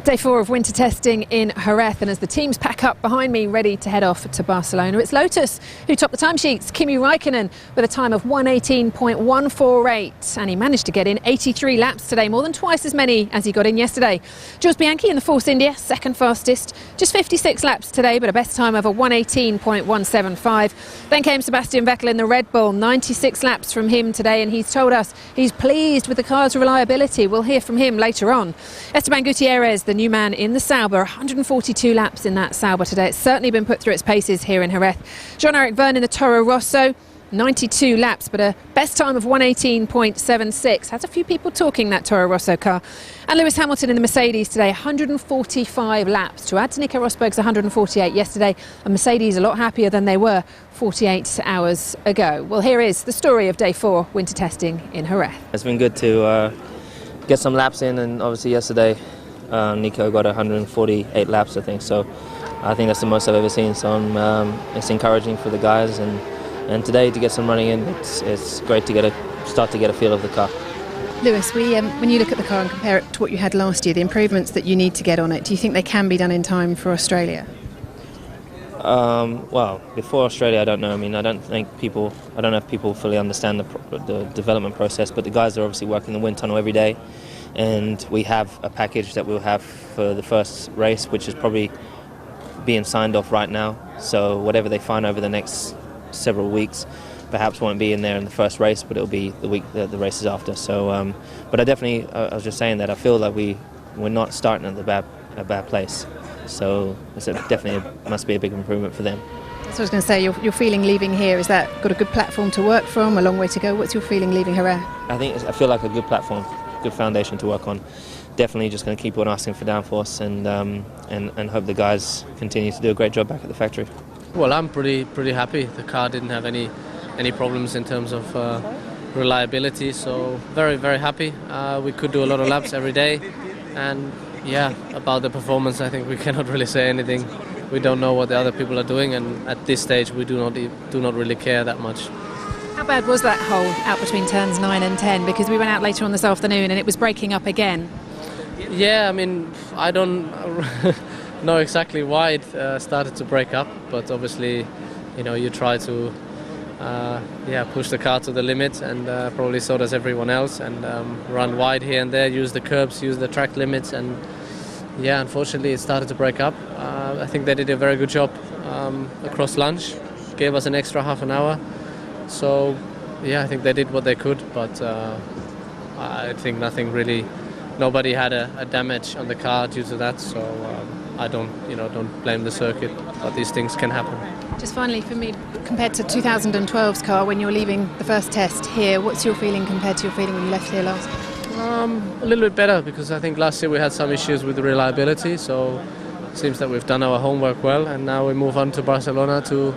Day 4 of winter testing in Jerez, and as the teams pack up behind me ready to head off to Barcelona, it's Lotus who topped the timesheets. Kimi Räikkönen with a time of 1:18.148, and he managed to get in 83 laps today, more than twice as many as he got in yesterday. Jules Bianchi in the Force India, second fastest, just 56 laps today, but a best time of a 1:18.175. Then came Sebastian Vettel in the Red Bull, 96 laps from him today, and he's told us he's pleased with the car's reliability. We'll hear from him later on. Esteban Gutierrez, the new man in the Sauber, 142 laps in that Sauber today. It's certainly been put through its paces here in Jerez. Jean-Eric Vergne in the Toro Rosso, 92 laps, but a best time of 1:18.76. Has a few people talking, that Toro Rosso car. And Lewis Hamilton in the Mercedes today, 145 laps to add to Nico Rosberg's 148 yesterday. And Mercedes a lot happier than they were 48 hours ago. Well, here is the story of day 4 winter testing in Jerez. It's been good to get some laps in, and obviously yesterday Nico got 148 laps, I think. So I think that's the most I've ever seen. So it's encouraging for the guys, and today to get some running in, it's great to start to get a feel of the car. Lewis, when you look at the car and compare it to what you had last year, the improvements that you need to get on it, do you think they can be done in time for Australia? Well, before Australia, I don't know. I mean, I don't know if people fully understand the development process, but the guys are obviously working the wind tunnel every day, and we have a package that we'll have for the first race, which is probably being signed off right now. So whatever they find over the next several weeks perhaps won't be in there in the first race, but it'll be the week the races after. So but I was just saying that I feel like we're not starting at a bad place, so it's definitely must be a big improvement for them. That's what I was going to say. Your feeling leaving here, is that got a good platform to work from, a long way to go? What's your feeling leaving Jerez? I feel like a good platform, good foundation to work on. Definitely just going to keep on asking for downforce and hope the guys continue to do a great job back at the factory. Well, I'm pretty happy. The car didn't have any problems in terms of reliability, so very happy. We could do a lot of laps every day, and yeah, about the performance, I think we cannot really say anything. We don't know what the other people are doing, and at this stage we do not really care that much. How bad was that hole out between turns 9 and 10? Because we went out later on this afternoon and it was breaking up again. Yeah, I mean, I don't know exactly why it started to break up, but obviously, you try to push the car to the limit, and probably so does everyone else, and run wide here and there, use the curbs, use the track limits, and yeah, unfortunately it started to break up. I think they did a very good job across lunch, gave us an extra half an hour, so yeah, I think they did what they could, but I think nobody had a damage on the car due to that, so I don't blame the circuit, but these things can happen. Just finally, for me, compared to 2012's car, when you're leaving the first test here, what's your feeling compared to your feeling when you left here last? A little bit better, because I think last year we had some issues with the reliability, so it seems that we've done our homework well, and now we move on to Barcelona to,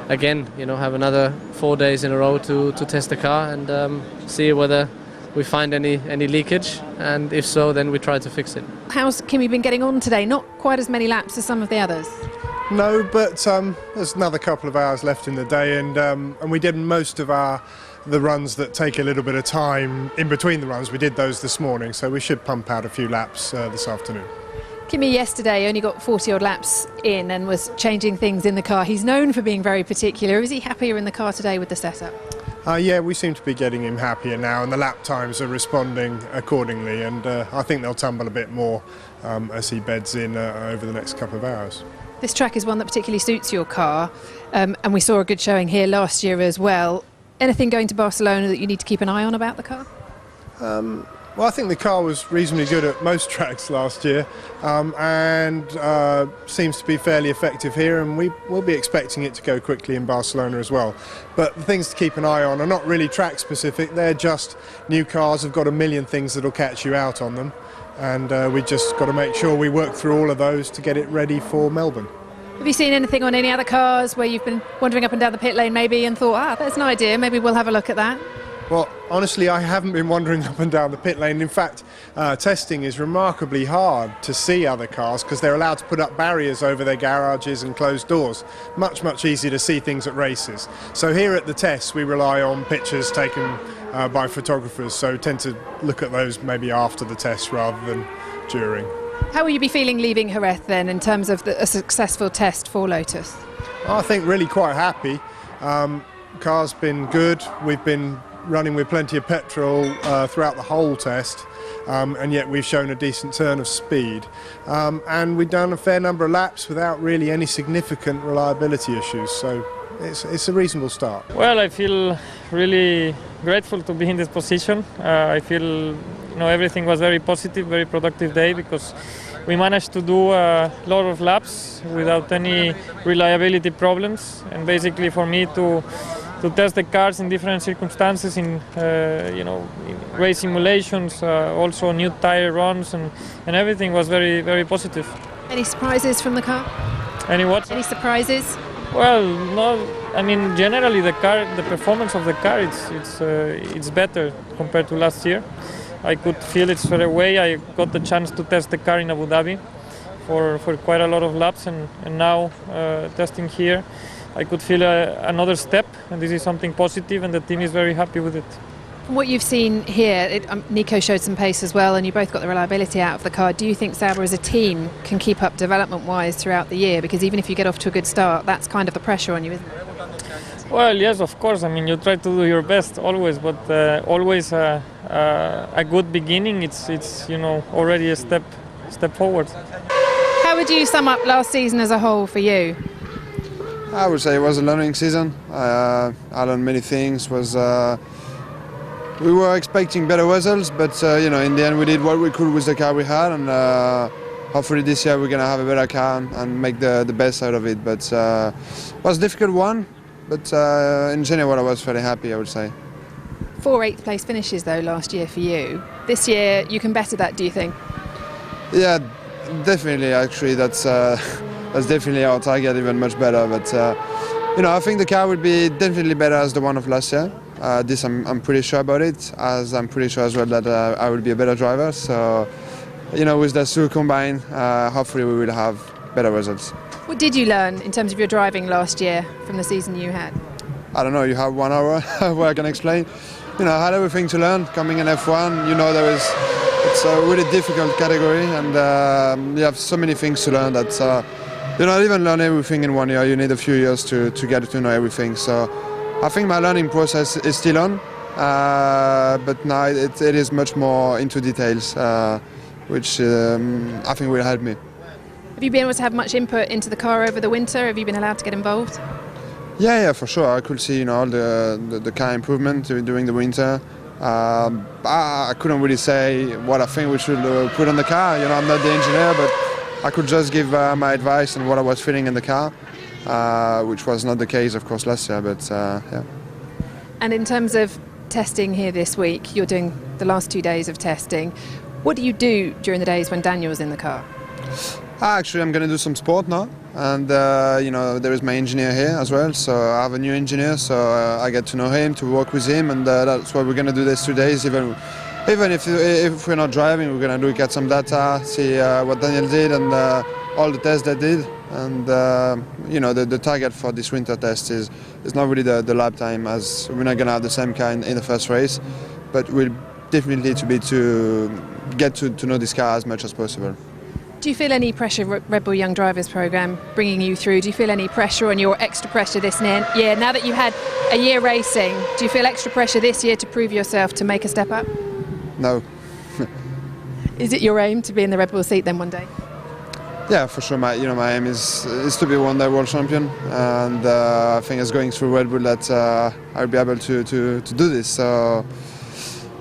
again, have another 4 days in a row to test the car and see whether we find any leakage, and if so, then we try to fix it. How's Kimi been getting on today? Not quite as many laps as some of the others. No, but there's another couple of hours left in the day, and we did most of the runs that take a little bit of time in between the runs. We did those this morning, so we should pump out a few laps this afternoon. Kimi yesterday only got 40-odd laps in and was changing things in the car. He's known for being very particular. Is he happier in the car today with the setup? Yeah, we seem to be getting him happier now, and the lap times are responding accordingly, and I think they'll tumble a bit more as he beds in over the next couple of hours. This track is one that particularly suits your car, and we saw a good showing here last year as well. Anything going to Barcelona that you need to keep an eye on about the car? Well, I think the car was reasonably good at most tracks last year, and seems to be fairly effective here, and we will be expecting it to go quickly in Barcelona as well. But the things to keep an eye on are not really track specific, they're just new cars have got a million things that will catch you out on them, and we just got to make sure we work through all of those to get it ready for Melbourne. Have you seen anything on any other cars where you've been wandering up and down the pit lane maybe and thought, there's an idea, maybe we'll have a look at that? Well, honestly, I haven't been wandering up and down the pit lane. In fact, testing is remarkably hard to see other cars because they're allowed to put up barriers over their garages and closed doors. Much easier to see things at races. So here at the tests, we rely on pictures taken by photographers, so tend to look at those maybe after the test rather than during. How will you be feeling leaving Jerez then in terms of a successful test for Lotus? I think really quite happy. Car's been good. We've been running with plenty of petrol throughout the whole test, and yet we've shown a decent turn of speed. And we've done a fair number of laps without really any significant reliability issues, so it's a reasonable start. Well, I feel really grateful to be in this position. I feel everything was very positive, very productive day, because we managed to do a lot of laps without any reliability problems, and basically for me to test the cars in different circumstances, in race simulations, also new tire runs, and everything was very, very positive. Any surprises from the car? Any what? Any surprises? Well, no. I mean, generally the performance of the car, it's better compared to last year. I could feel it straight away. I got the chance to test the car in Abu Dhabi for quite a lot of laps, and now testing here, I could feel another step, and this is something positive, and the team is very happy with it. From what you've seen here, Nico showed some pace as well, and you both got the reliability out of the car. Do you think Sauber as a team can keep up development-wise throughout the year? Because even if you get off to a good start, that's kind of the pressure on you, isn't it? Well, yes, of course. I mean, you try to do your best always, but always a good beginning. It's already a step forward. How would you sum up last season as a whole for you? I would say it was a learning season. I learned many things. We were expecting better results, but in the end we did what we could with the car we had, and hopefully this year we're gonna have a better car and make the best out of it. But it was a difficult one, but in general I was fairly happy, I would say. 4 8th place finishes though last year for you. This year you can better that, do you think? Yeah, definitely. Actually, that's definitely our target, even much better. But I think the car will be definitely better as the one of last year. This I'm pretty sure about it, as I'm pretty sure as well that I will be a better driver. So, with the two combined, hopefully we will have better results. What did you learn in terms of your driving last year from the season you had? I don't know, you have 1 hour where I can explain. I had everything to learn coming in F1. It's a really difficult category, and you have so many things to learn that you don't even learn everything in 1 year. You need a few years to get to know everything. So I think my learning process is still on, but now it is much more into details, which I think will help me. Have you been able to have much input into the car over the winter? Have you been allowed to get involved? Yeah, for sure. I could see all the car improvement during the winter. I couldn't really say what I think we should put on the car. I'm not the engineer, but I could just give my advice on what I was feeling in the car, which was not the case, of course, last year. But yeah. And in terms of testing here this week, you're doing the last 2 days of testing. What do you do during the days when Daniel's in the car? Actually, I'm going to do some sport now, and there is my engineer here as well. So I have a new engineer, so I get to know him, to work with him, and that's what we're going to do these 2 days. Even if we're not driving, we're going to get some data, see what Daniel did, and all the tests they did. And the target for this winter test is not really the lap time, as we're not going to have the same car in the first race, but we'll definitely to get to know this car as much as possible. Do you feel any pressure, Red Bull Young Drivers Programme bringing you through? Do you feel any pressure on your extra pressure this year? Now that you've had a year racing, do you feel extra pressure this year to prove yourself, to make a step up? No. Is it your aim to be in the Red Bull seat then one day? Yeah, for sure. My aim is to be one day world champion, and I think it's going through Red Bull that I'll be able to do this. So,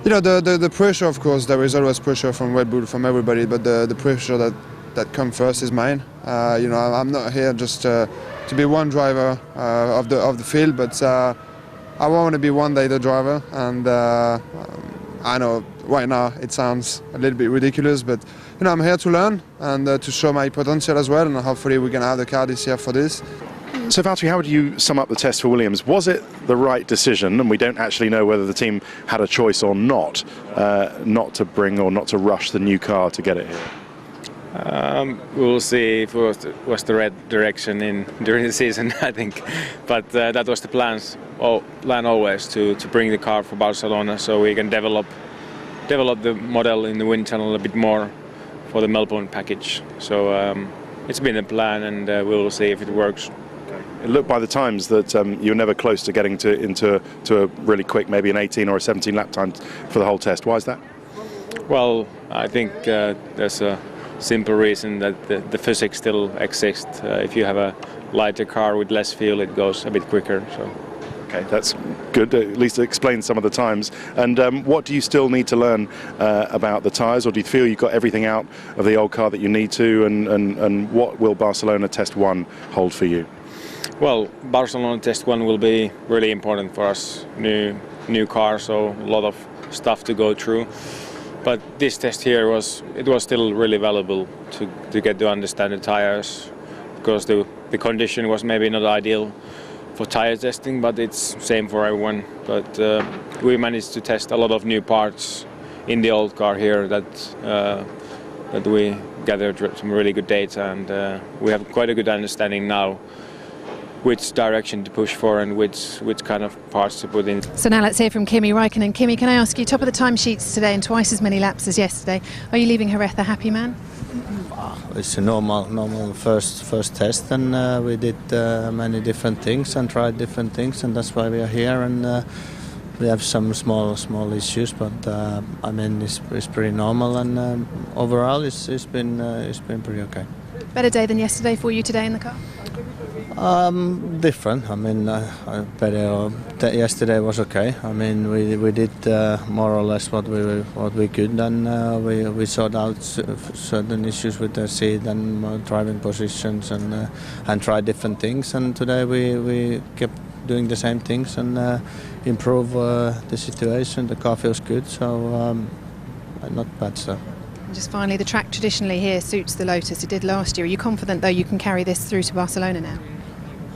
the pressure, of course, there is always pressure from Red Bull, from everybody, but the pressure that comes first is mine. I'm not here just to be one driver of the field, but I want to be one day the driver, and I know right now it sounds a little bit ridiculous, but I'm here to learn and to show my potential as well, and hopefully we can have the car this year for this. So Valtteri, how would you sum up the test for Williams? Was it the right decision, and we don't actually know whether the team had a choice or not to bring or not to rush the new car to get it here? We'll see if it was the right direction during the season, I think. But that was the plan always, to bring the car for Barcelona so we can develop the model in the wind tunnel a bit more for the Melbourne package. So it's been a plan, and we will see if it works. It looked by the times that you were never close to getting into a really quick, maybe an 18 or a 17 lap time for the whole test. Why is that? Well, I think there's a simple reason that the physics still exist. If you have a lighter car with less fuel, it goes a bit quicker. So. Okay, that's good. At least it explains some of the times. And what do you still need to learn about the tyres, or do you feel you've got everything out of the old car that you need to? And what will Barcelona Test 1 hold for you? Well, Barcelona Test 1 will be really important for us. New car, so a lot of stuff to go through. But this test here was still really valuable to get to understand the tyres, because the condition was maybe not ideal for tire testing, but it's same for everyone. But we managed to test a lot of new parts in the old car here that we gathered some really good data, and we have quite a good understanding now which direction to push for and which kind of parts to put in. So now let's hear from Kimi Räikkönen. Kimi, can I ask you, top of the timesheets today and twice as many laps as yesterday, are you leaving Jerez a happy man? It's a normal first test, and we did many different things and tried different things, and that's why we are here. And we have some small issues, but I mean it's pretty normal, and overall it's been pretty okay. Better day than yesterday for you today in the car? Different. I mean, yesterday was okay. I mean, we did more or less what we could, and we sorted out certain issues with the seat and driving positions, and tried different things. And today we kept doing the same things and improve the situation. The car feels good, so not bad stuff. Just finally, the track traditionally here suits the Lotus. It did last year. Are you confident, though, you can carry this through to Barcelona now?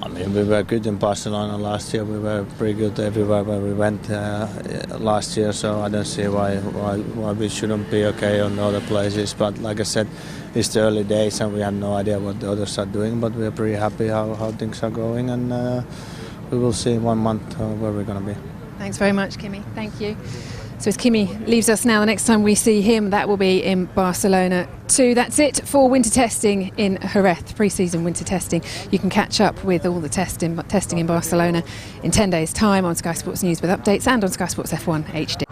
I mean, we were good in Barcelona last year. We were pretty good everywhere where we went last year, so I don't see why we shouldn't be okay on other places. But like I said, it's the early days and we have no idea what the others are doing, but we're pretty happy how things are going, and we will see in 1 month where we're going to be. Thanks very much, Kimi. Thank you. So as Kimi leaves us now, the next time we see him, that will be in Barcelona too. That's it for winter testing in Jerez, pre-season winter testing. You can catch up with all the testing in Barcelona in 10 days' time on Sky Sports News with updates and on Sky Sports F1 HD.